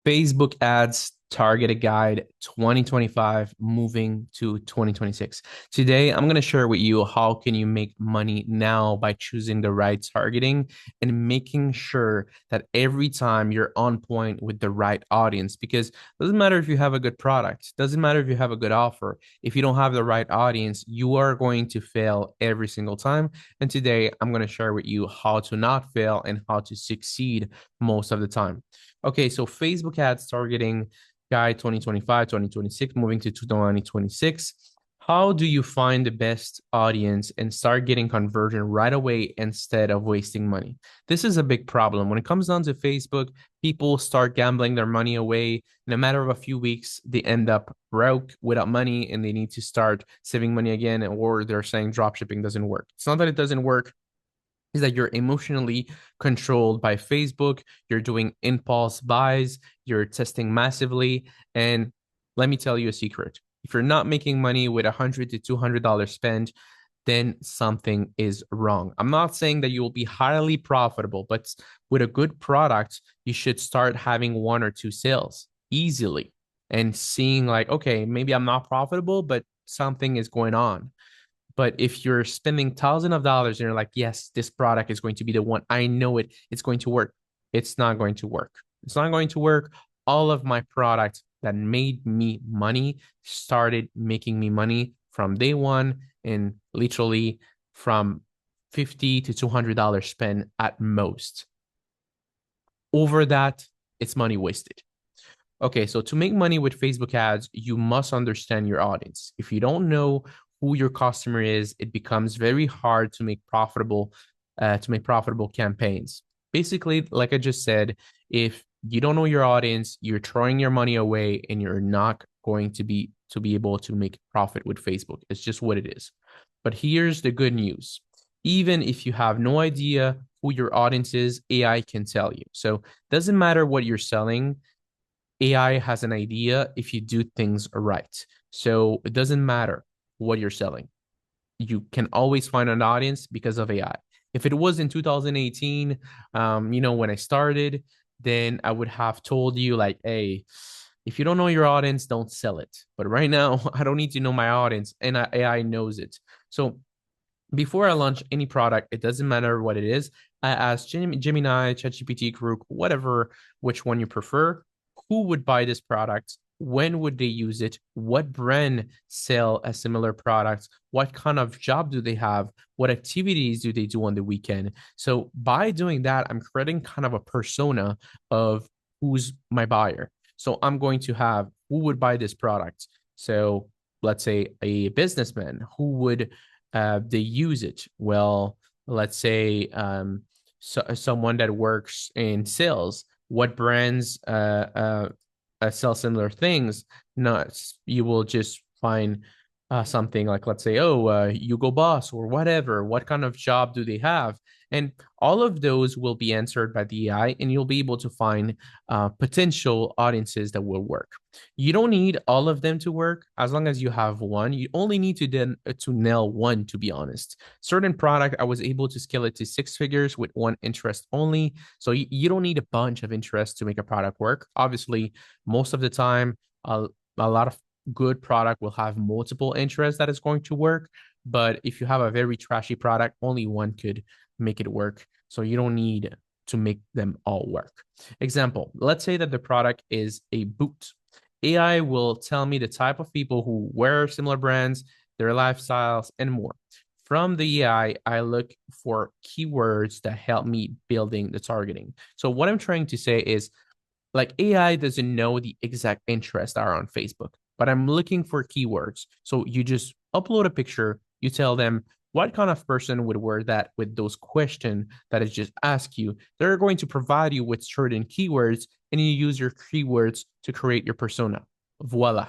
Facebook ads targeted guide 2025 moving to 2026. Today, I'm going to share with you how can you make money now by choosing the right targeting and making sure that every time you're on point with the right audience, because it doesn't matter if you have a good product, doesn't matter if you have a good offer. If you don't have the right audience, you are going to fail every single time. And today, I'm going to share with you how to not fail and how to succeed most of the time. Okay, so Facebook ads targeting guide 2025, 2026, moving to 2026. How do you find the best audience and start getting conversion right away instead of wasting money? This is a big problem. When it comes down to Facebook, people start gambling their money away. In a matter of a few weeks, they end up broke without money and they need to start saving money again, or they're saying dropshipping doesn't work. It's not that it doesn't work, is that you're emotionally controlled by Facebook. You're doing impulse buys, you're testing massively. And let me tell you a secret. If you're not making money with $100 to $200 spend, then something is wrong. I'm not saying that you will be highly profitable, but with a good product, you should start having one or two sales easily and seeing like, okay, maybe I'm not profitable, but something is going on. But if you're spending thousands of dollars and you're like, yes, this product is going to be the one, I know it's going to work. It's not going to work. It's not going to work. All of my products that made me money started making me money from day one and literally from $50 to $200 spent at most. Over that, it's money wasted. Okay, so to make money with Facebook ads, you must understand your audience. If you don't know who your customer is, it becomes very hard to make profitable campaigns. Basically, like I just said, if you don't know your audience, you're throwing your money away and you're not going to be able to make profit with Facebook. It's just what it is. But here's the good news. Even if you have no idea who your audience is, AI can tell you. So it doesn't matter what you're selling. AI has an idea if you do things right. So it doesn't matter what you're selling. You can always find an audience because of AI. If it was in 2018, when I started, then I would have told you like, hey, if you don't know your audience, don't sell it. But right now, I don't need to know my audience, and AI knows it. So before I launch any product, it doesn't matter what it is. I ask Gemini, ChatGPT, Grook, whatever, which one you prefer, who would buy this product, when would they use it, what brand sell a similar product, what kind of job do they have, what activities do they do on the weekend. So by doing that, I'm creating kind of a persona of who's my buyer. So I'm going to have who would buy this product. So let's say a businessman, who would they use it? Well, let's say someone that works in sales. What brands sell similar things? Not you will just find something like, let's say, Hugo Boss or whatever. What kind of job do they have? And all of those will be answered by the AI, and you'll be able to find potential audiences that will work. You don't need all of them to work as long as you have one. You only need to nail one, to be honest. Certain product, I was able to scale it to six figures with one interest only. So you don't need a bunch of interest to make a product work. Obviously, most of the time, a lot of good product will have multiple interests that is going to work. But if you have a very trashy product, only one could make it work. So you don't need to make them all work. Example, let's say that the product is a boot. AI will tell me the type of people who wear similar brands, their lifestyles, and more. From the AI, I look for keywords that help me building the targeting. So what I'm trying to say is, like, AI doesn't know the exact interests that are on Facebook, but I'm looking for keywords. So you just upload a picture, you tell them what kind of person would wear that with those questions that is just ask you. They're going to provide you with certain keywords, and you use your keywords to create your persona. Voila.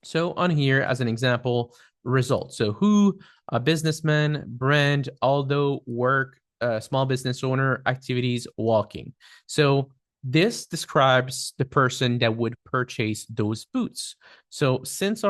So on here, as an example, results. So who, a businessman, brand, although work, small business owner, activities, walking. So this describes the person that would purchase those boots. So since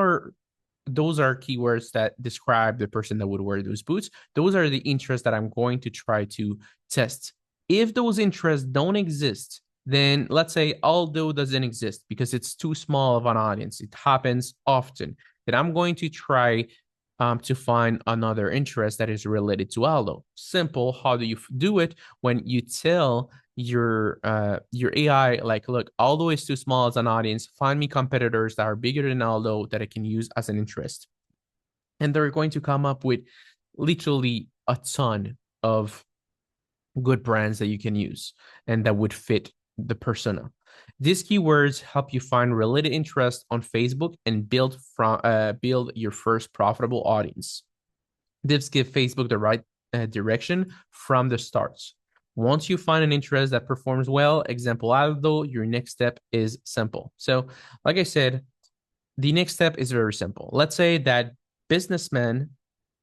those are keywords that describe the person that would wear those boots, those are the interests that I'm going to try to test. If those interests don't exist, then let's say Aldo doesn't exist because it's too small of an audience. It happens often. Then I'm going to try to find another interest that is related to Aldo. Simple. How do you do it? When you tell your AI, like, look, Aldo is too small as an audience. Find me competitors that are bigger than Aldo that I can use as an interest. And they're going to come up with literally a ton of good brands that you can use and that would fit the persona. These keywords help you find related interest on Facebook and build your first profitable audience. This give Facebook the right direction from the start. Once you find an interest that performs well, example Aldo, your next step is simple. So, like I said, the next step is very simple. Let's say that businessmen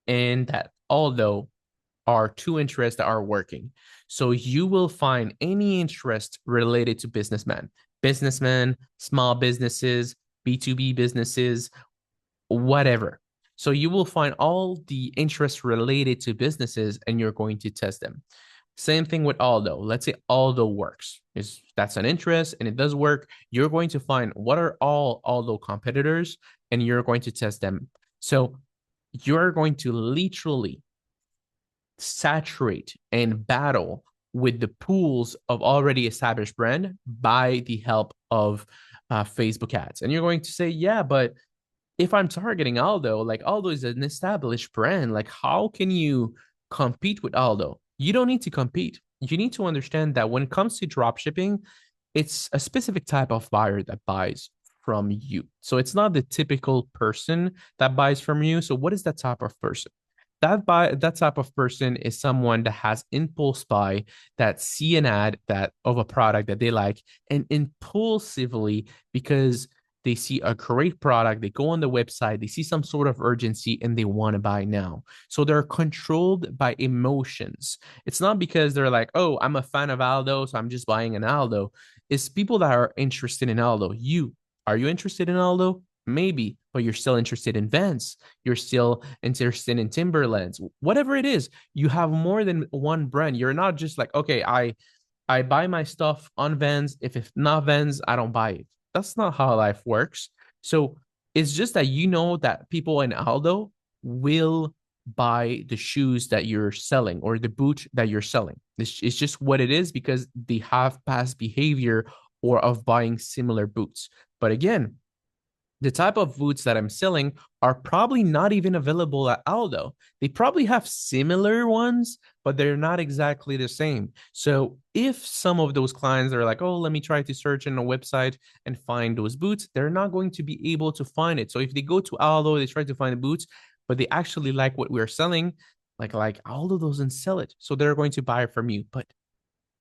and that Aldo are two interests that are working. So you will find any interest related to businessmen, small businesses, B2B businesses, whatever. So you will find all the interests related to businesses and you're going to test them. Same thing with Aldo. Let's say Aldo works. That's an interest and it does work. You're going to find what are all Aldo competitors and you're going to test them. So you're going to literally saturate and battle with the pools of already established brand by the help of Facebook ads. And you're going to say, yeah, but if I'm targeting Aldo, like Aldo is an established brand, like how can you compete with Aldo? You don't need to compete. You need to understand that when it comes to drop shipping, it's a specific type of buyer that buys from you. So it's not the typical person that buys from you. So what is that type of person? That type of person is someone that has impulse buy, that see an ad that of a product that they like and impulsively, because they see a great product, they go on the website, they see some sort of urgency and they want to buy now. So they're controlled by emotions. It's not because they're like, oh, I'm a fan of Aldo, so I'm just buying an Aldo. It's people that are interested in Aldo. Are you interested in Aldo? Maybe, but you're still interested in Vans. You're still interested in Timberlands. Whatever it is, you have more than one brand. You're not just like, okay, I buy my stuff on Vans. If it's not Vans, I don't buy it. That's not how life works. So it's just that you know that people in Aldo will buy the shoes that you're selling or the boot that you're selling. It's just what it is because they have past behavior or of buying similar boots. But again, the type of boots that I'm selling are probably not even available at Aldo. They probably have similar ones, but they're not exactly the same. So if some of those clients are like, oh, let me try to search in a website and find those boots, they're not going to be able to find it. So if they go to Aldo, they try to find the boots, but they actually like what we're selling, like Aldo doesn't sell it. So they're going to buy it from you. But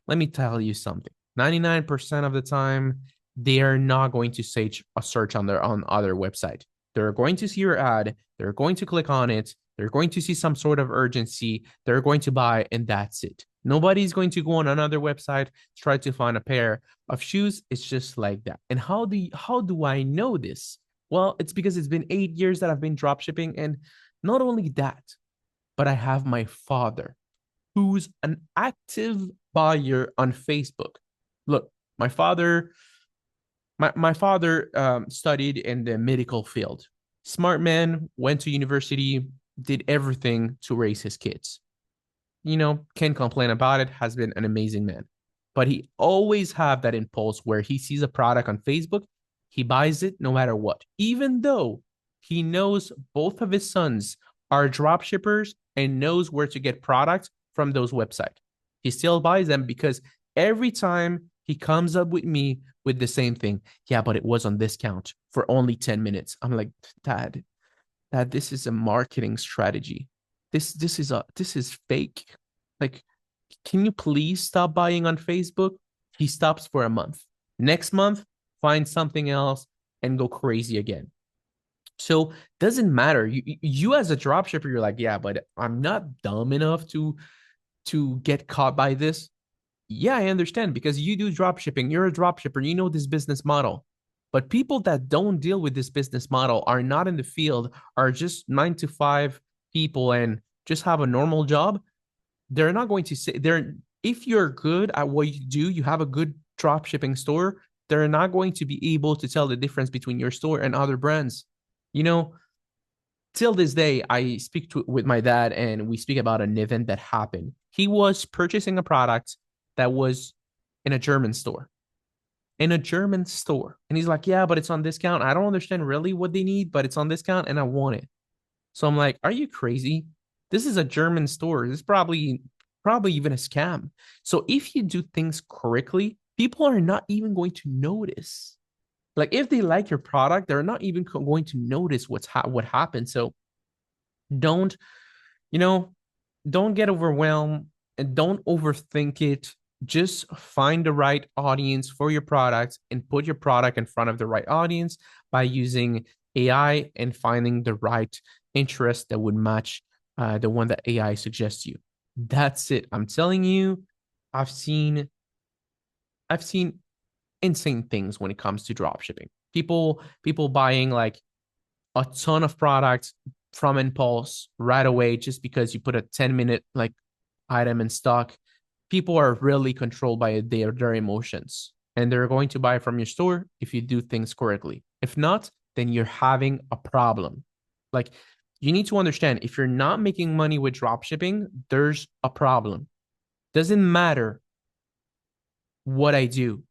let me tell you something. 99% of the time, they are not going to search on their on other website. They're going to see your ad, they're going to click on it, they're going to see some sort of urgency, they're going to buy, and that's it. Nobody's going to go on another website, try to find a pair of shoes. It's just like that. And how do I know this? Well, it's because it's been 8 years that I've been drop shipping, and not only that, but I have my father who's an active buyer on Facebook. Look, my father, my father studied in the medical field. Smart man, went to university, did everything to raise his kids. Can't complain about it, has been an amazing man. But he always have that impulse where he sees a product on Facebook, he buys it no matter what, even though he knows both of his sons are drop shippers and knows where to get products from those websites. He still buys them because every time he comes up with me with the same thing. Yeah, but it was on discount for only 10 minutes. I'm like, Dad, this is a marketing strategy. This is fake. Like, can you please stop buying on Facebook? He stops for a month. Next month, find something else and go crazy again. So doesn't matter. You as a dropshipper, you're like, yeah, but I'm not dumb enough to get caught by this. Yeah, I understand because you do drop shipping. You're a drop shipper. You know this business model. But people that don't deal with this business model are not in the field, are just 9 to 5 people and just have a normal job. They're not going to say they're if you're good at what you do, you have a good drop shipping store, they're not going to be able to tell the difference between your store and other brands. You know, till this day, I speak with my dad and we speak about an event that happened. He was purchasing a product that was in a German store. In a German store. And he's like, yeah, but it's on discount. I don't understand really what they need, but it's on discount and I want it. So I'm like, are you crazy? This is a German store. This is probably even a scam. So if you do things correctly, people are not even going to notice. Like if they like your product, they're not even going to notice what happened. So don't, you know, don't get overwhelmed and don't overthink it. Just find the right audience for your product and put your product in front of the right audience by using AI and finding the right interest that would match the one that AI suggests you. That's it. I'm telling you, I've seen I've seen insane things when it comes to drop shipping. People buying like a ton of products from impulse right away just because you put a 10-minute like item in stock. People are really controlled by their emotions and they're going to buy from your store if you do things correctly. If not, then you're having a problem. Like you need to understand if you're not making money with drop shipping, there's a problem. Doesn't matter what I do.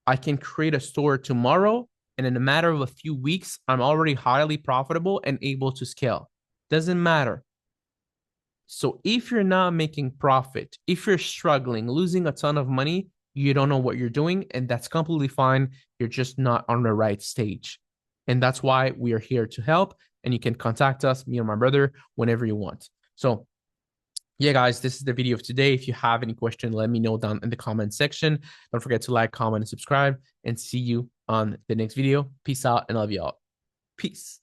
I can create a store tomorrow, and in a matter of a few weeks, I'm already highly profitable and able to scale. Doesn't matter. So if you're not making profit, if you're struggling, losing a ton of money, you don't know what you're doing, and that's completely fine. You're just not on the right stage. And that's why we are here to help. And you can contact us, me or my brother, whenever you want. So yeah, guys, this is the video of today. If you have any question, let me know down in the comment section. Don't forget to like, comment, and subscribe, and see you on the next video. Peace out, and love you all. Peace.